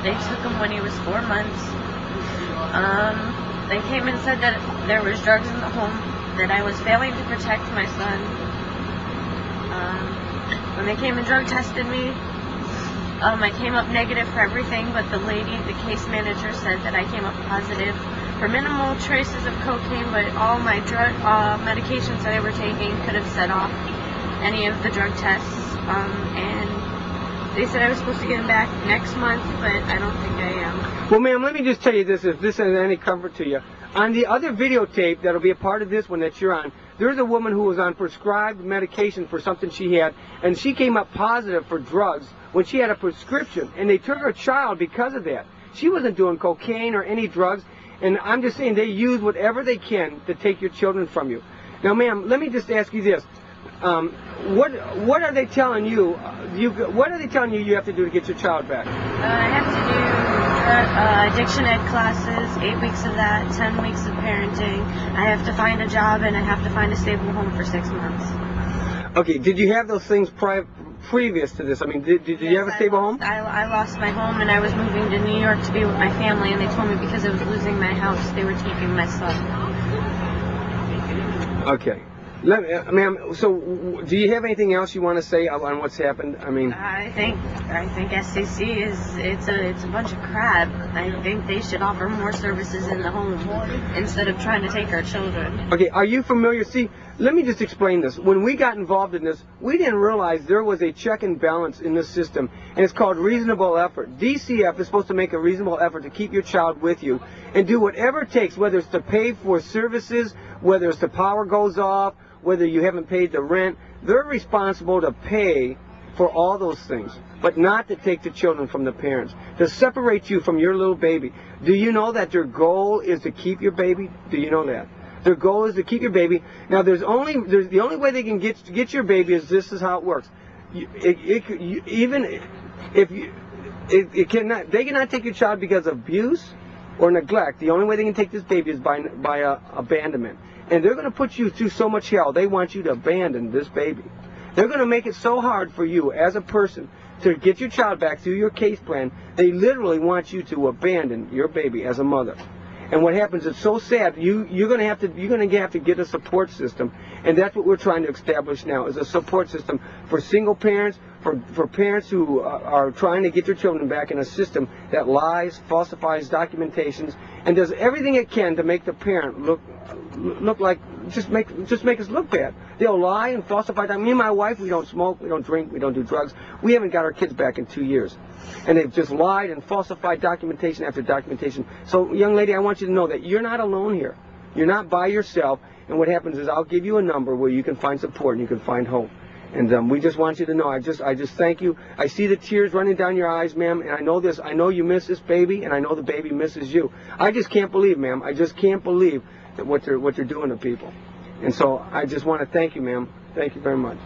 They took him when he was 4 months. They came and said that there was drugs in the home, that I was failing to protect my son. When they came and drug tested me, I came up negative for everything, but the lady, the case manager, said that I came up positive for minimal traces of cocaine, but all my drug medications that I were taking could have set off any of the drug tests. And they said I was supposed to get him back next month, but I don't think I am. Well, ma'am, let me just tell you this, if this is any comfort to you. On the other videotape that'll be a part of this one that you're on, there's a woman who was on prescribed medication for something she had, and she came up positive for drugs when she had a prescription, and they took her child because of that. She wasn't doing cocaine or any drugs, and I'm just saying they use whatever they can to take your children from you. Now, ma'am, let me just ask you this. What are they telling you? What are they telling you have to do to get your child back? I have to do addiction ed classes, 8 weeks of that, 10 weeks of parenting. I have to find a job, and I have to find a stable home for 6 months. Okay, did you have those things previous to this? I mean, did you have a stable home? I lost my home, and I was moving to New York to be with my family, and they told me because I was losing my house, they were taking my son. Okay. Ma'am, so do you have anything else you want to say on what's happened? I mean, I think SCC it's a bunch of crap. I think they should offer more services in the home instead of trying to take our children. Okay, are you familiar? See, let me just explain this. When we got involved in this, we didn't realize there was a check and balance in this system, and it's called reasonable effort. DCF is supposed to make a reasonable effort to keep your child with you and do whatever it takes, whether it's to pay for services, whether it's the power goes off, whether you haven't paid the rent. They're responsible to pay for all those things, but not to take the children from the parents, to separate you from your little baby. Do you know that their goal is to keep your baby? Do you know that? Their goal is to keep your baby. Now, the only way they can get your baby is this is how it works. They cannot take your child because of abuse or neglect. The only way they can take this baby is by abandonment. And they're going to put you through so much hell. They want you to abandon this baby. They're going to make it so hard for you as a person to get your child back through your case plan. They literally want you to abandon your baby as a mother. And what happens is so sad. You're going to have to get a support system, and that's what we're trying to establish now, is a support system for single parents, for parents who are trying to get their children back in a system that lies, falsifies documentations, and does everything it can to make the parent look like just make us look bad. They'll lie and falsify. Me and my wife, we don't smoke, we don't drink, we don't do drugs. We haven't got our kids back in 2 years. And they've just lied and falsified documentation after documentation. So, young lady, I want you to know that you're not alone here. You're not by yourself. And what happens is I'll give you a number where you can find support and you can find hope. And we just want you to know, I just thank you. I see the tears running down your eyes, ma'am, and I know this. I know you miss this baby, and I know the baby misses you. I just can't believe, ma'am. I just can't believe that what they're doing to people. And so I just want to thank you, ma'am. Thank you very much.